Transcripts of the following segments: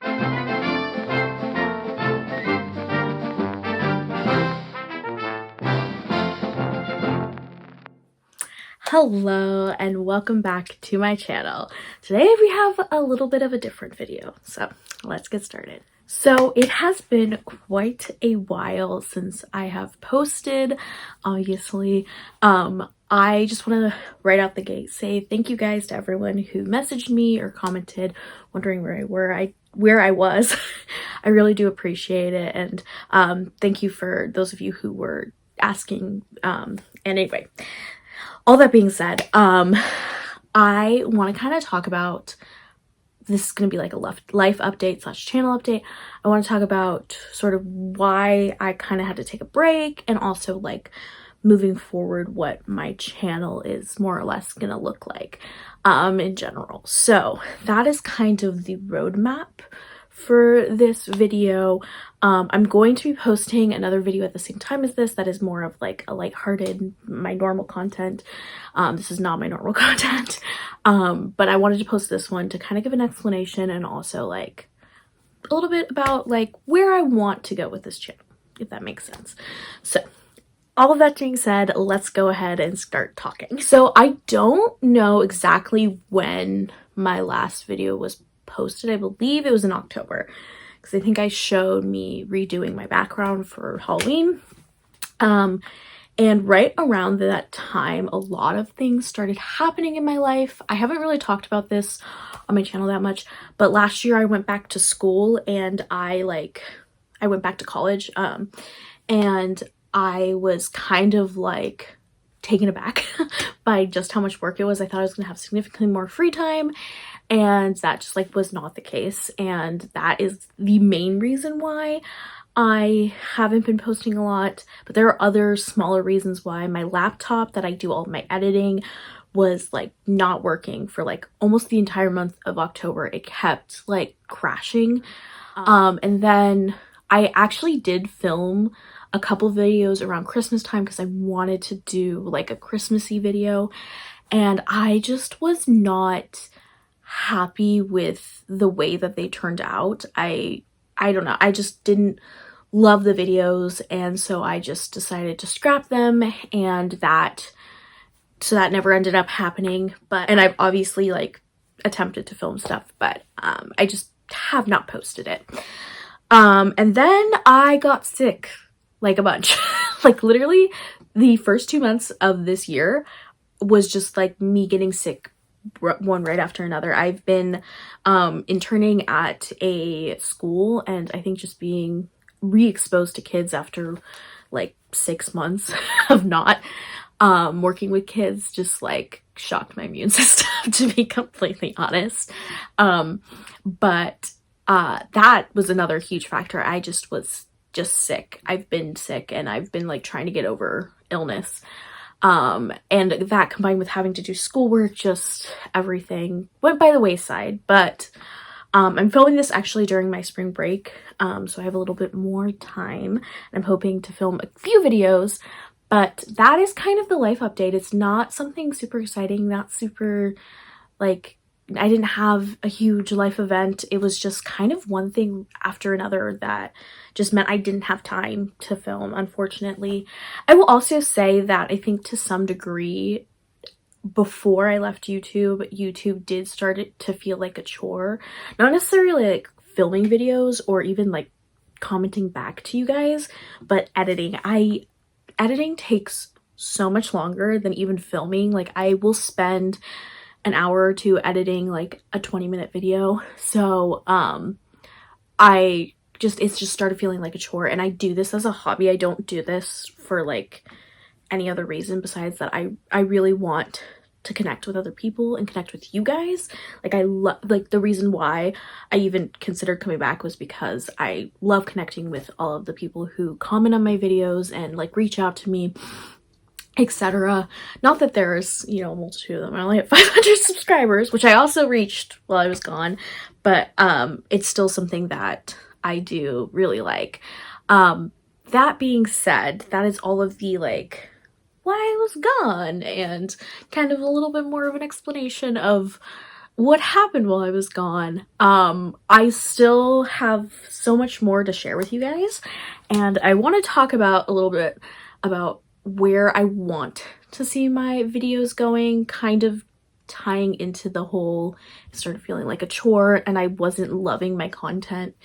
Hello and welcome back to my channel. Today we have a little bit of a different video, so let's get started. So it has been quite a while since I have posted, obviously. I just want to right out the gate say thank you guys to everyone who messaged me or commented wondering where I was. I really do appreciate it, and thank you for those of you who were asking. And anyway, all that being said, I want to kind of talk about, this is going to be like a life update / channel update. I want to talk about sort of why I kind of had to take a break, and also like moving forward what my channel is more or less going to look like in general. So that is kind of the roadmap for this video. I'm going to be posting another video at the same time as this that is more of like a lighthearted, my normal content. This is not my normal content, but I wanted to post this one to kind of give an explanation and also like a little bit about like where I want to go with this channel, if that makes sense. So all of that being said, let's go ahead and start talking. So I don't know exactly when my last video was posted. I believe it was in October, because I think I showed me redoing my background for Halloween. And right around that time, a lot of things started happening in my life. I haven't really talked about this on my channel that much, but last year I went back to school, and I went back to college, and I was kind of like taken aback by just how much work it was. I thought I was gonna have significantly more free time, and that just like was not the case. And that is the main reason why I haven't been posting a lot. But there are other smaller reasons why. My laptop that I do all of my editing was like not working for like almost the entire month of October. It kept like crashing. And then I actually did film a couple videos around Christmas time because I wanted to do like a Christmassy video, and I just was not happy with the way that they turned out. I don't know, I just didn't love the videos, and so I just decided to scrap them, and that never ended up happening. And I've obviously like attempted to film stuff, but I just have not posted it. And then I got sick like a bunch. Like literally the first 2 months of this year was just like me getting sick one right after another. I've been interning at a school, and I think just being re-exposed to kids after like 6 months of not working with kids just like shocked my immune system, to be completely honest. But that was another huge factor. I just was sick. I've been sick, and I've been like trying to get over illness. And that combined with having to do schoolwork, just everything went by the wayside. But I'm filming this actually during my spring break, so I have a little bit more time, and I'm hoping to film a few videos. But that is kind of the life update. It's not something super exciting, not super like, I didn't have a huge life event. It was just kind of one thing after another that just meant I didn't have time to film, unfortunately. I will also say that I think to some degree, before I left YouTube did start to feel like a chore. Not necessarily like filming videos or even like commenting back to you guys, but editing. Editing takes so much longer than even filming. Like I will spend an hour or two editing like a 20-minute video. So it's just started feeling like a chore, and I do this as a hobby. I don't do this for like any other reason besides that I really want to connect with other people and connect with you guys. Like I love, like the reason why I even considered coming back was because I love connecting with all of the people who comment on my videos and like reach out to me, etc. Not that there's, you know, a multitude of them. I only have 500 subscribers, which I also reached while I was gone, but it's still something that I do really like. That being said, that is all of the like why I was gone, and kind of a little bit more of an explanation of what happened while I was gone. I still have so much more to share with you guys, and I want to talk about a little bit about where I want to see my videos going, kind of tying into the whole, it started feeling like a chore and I wasn't loving my content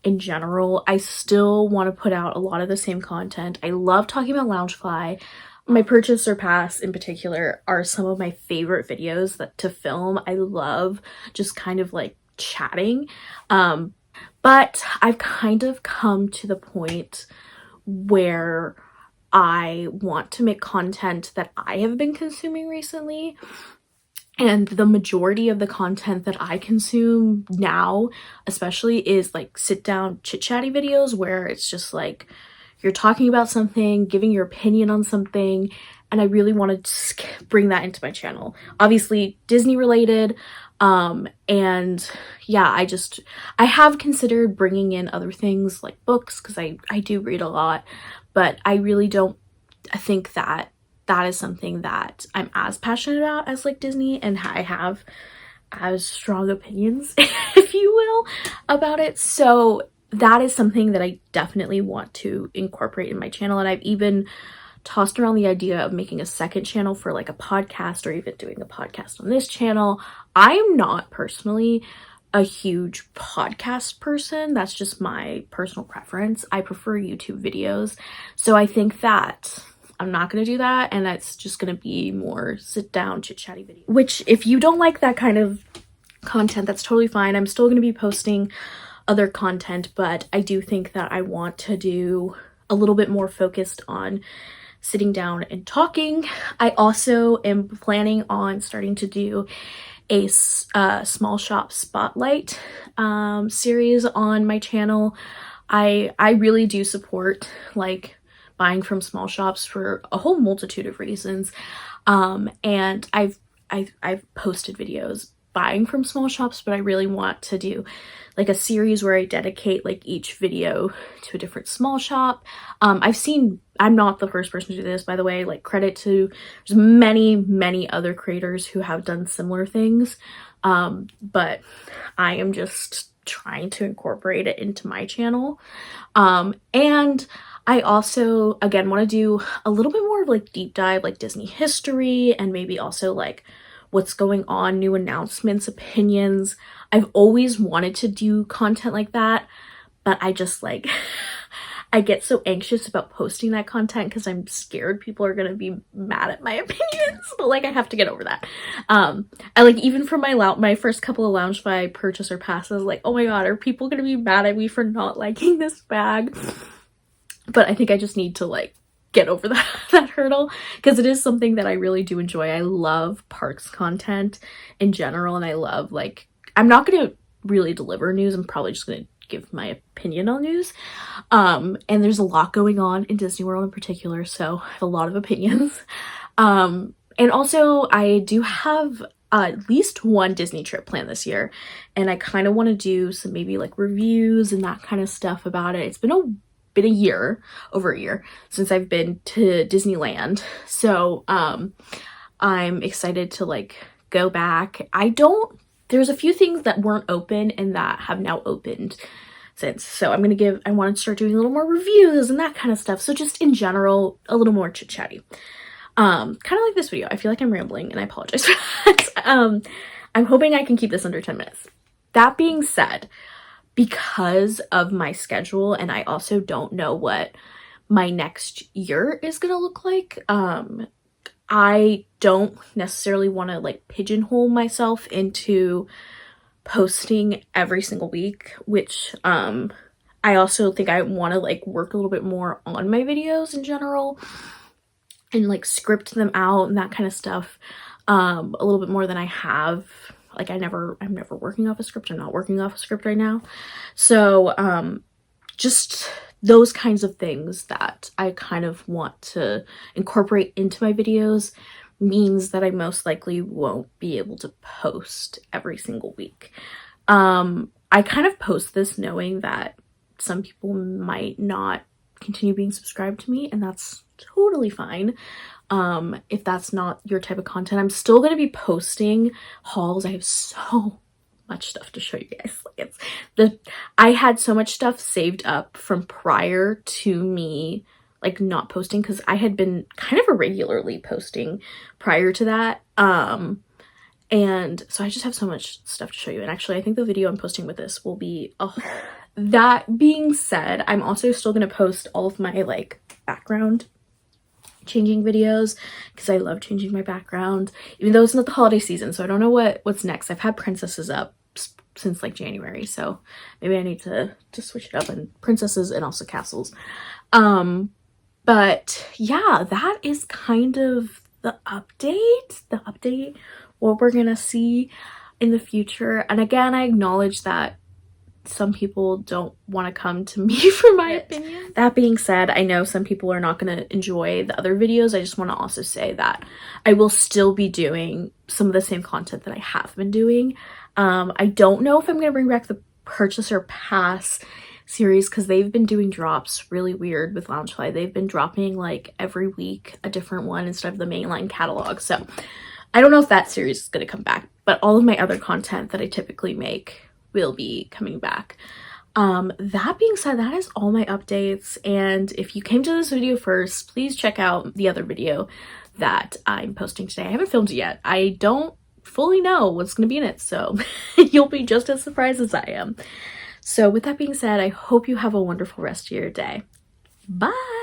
in general. I still want to put out a lot of the same content. I love talking about Loungefly. My Purchase or Pass in particular are some of my favorite videos to film. I love just kind of like chatting. But I've kind of come to the point where I want to make content that I have been consuming recently. And the majority of the content that I consume now, especially, is like sit down chit chatty videos where it's just like you're talking about something, giving your opinion on something. And I really want to bring that into my channel. Obviously Disney related. And yeah, I have considered bringing in other things like books, because I do read a lot, but I really don't think that is something that I'm as passionate about as like Disney, and I have as strong opinions, if you will, about it. So that is something that I definitely want to incorporate in my channel. And I've even tossed around the idea of making a second channel for like a podcast, or even doing a podcast on this channel. I'm not personally a huge podcast person. That's just my personal preference. I prefer YouTube videos. So I think that I'm not going to do that, and that's just going to be more sit down chit chatty video, which if you don't like that kind of content, that's totally fine. I'm still going to be posting other content, but I do think that I want to do a little bit more focused on sitting down and talking. I also am planning on starting to do a small shop spotlight series on my channel. I really do support like buying from small shops for a whole multitude of reasons. And I've posted videos buying from small shops, but I really want to do like a series where I dedicate like each video to a different small shop. I'm not the first person to do this, by the way, like credit to, there's many other creators who have done similar things. But I am just trying to incorporate it into my channel. And I also, again, want to do a little bit more of like deep dive, like Disney history, and maybe also like what's going on, new announcements, opinions. I've always wanted to do content like that, but I just like, I get so anxious about posting that content because I'm scared people are going to be mad at my opinions, but like I have to get over that. I like, even for my first couple of Loungefly Purchase or Passes, like, oh my god, are people going to be mad at me for not liking this bag? But I think I just need to like get over that hurdle, because it is something that I really do enjoy. I love parks content in general, and I love like, I'm not going to really deliver news. I'm probably just going to give my opinion on news. And there's a lot going on in Disney World in particular, so I have a lot of opinions. And also I do have at least one Disney trip planned this year, and I kind of want to do some maybe like reviews and that kind of stuff about it. It's been over a year since I've been to Disneyland, so I'm excited to like go back. There's a few things that weren't open and that have now opened since, so I want to start doing a little more reviews and that kind of stuff. So just in general, a little more chit chatty, kind of like this video. I feel like I'm rambling, and I apologize for that. I'm hoping I can keep this under 10 minutes. That being said, because of my schedule, and I also don't know what my next year is gonna look like, I don't necessarily want to like pigeonhole myself into posting every single week, which I also think I want to like work a little bit more on my videos in general and like script them out and that kind of stuff a little bit more than I have. Like I'm never working off a script. I'm not working off a script right now. So just those kinds of things that I kind of want to incorporate into my videos means that I most likely won't be able to post every single week. I kind of post this knowing that some people might not continue being subscribed to me, and that's totally fine. If that's not your type of content, I'm still going to be posting hauls. I have so much stuff to show you guys. Like I had so much stuff saved up from prior to me like not posting, because I had been kind of irregularly posting prior to that. And so I just have so much stuff to show you. And actually, I think the video I'm posting with this will be a haul. That being said, I'm also still going to post all of my like background changing videos, because I love changing my background, even though it's not the holiday season, so I don't know what's next. I've had princesses up since like January, so maybe I need to switch it up, and princesses and also castles. But yeah, that is kind of the update, what we're gonna see in the future. And again, I acknowledge that some people don't want to come to me for my opinion. That being said, I know some people are not going to enjoy the other videos. I just want to also say that I will still be doing some of the same content that I have been doing. I don't know if I'm going to bring back the Purchaser Pass series, because they've been doing drops really weird with Loungefly. They've been dropping like every week a different one instead of the mainline catalog. So I don't know if that series is going to come back, but all of my other content that I typically make will be coming back. That being said, that is all my updates, and if you came to this video first, please check out the other video that I'm posting today. I haven't filmed it yet. I don't fully know what's going to be in it, so you'll be just as surprised as I am. So with that being said, I hope you have a wonderful rest of your day. Bye!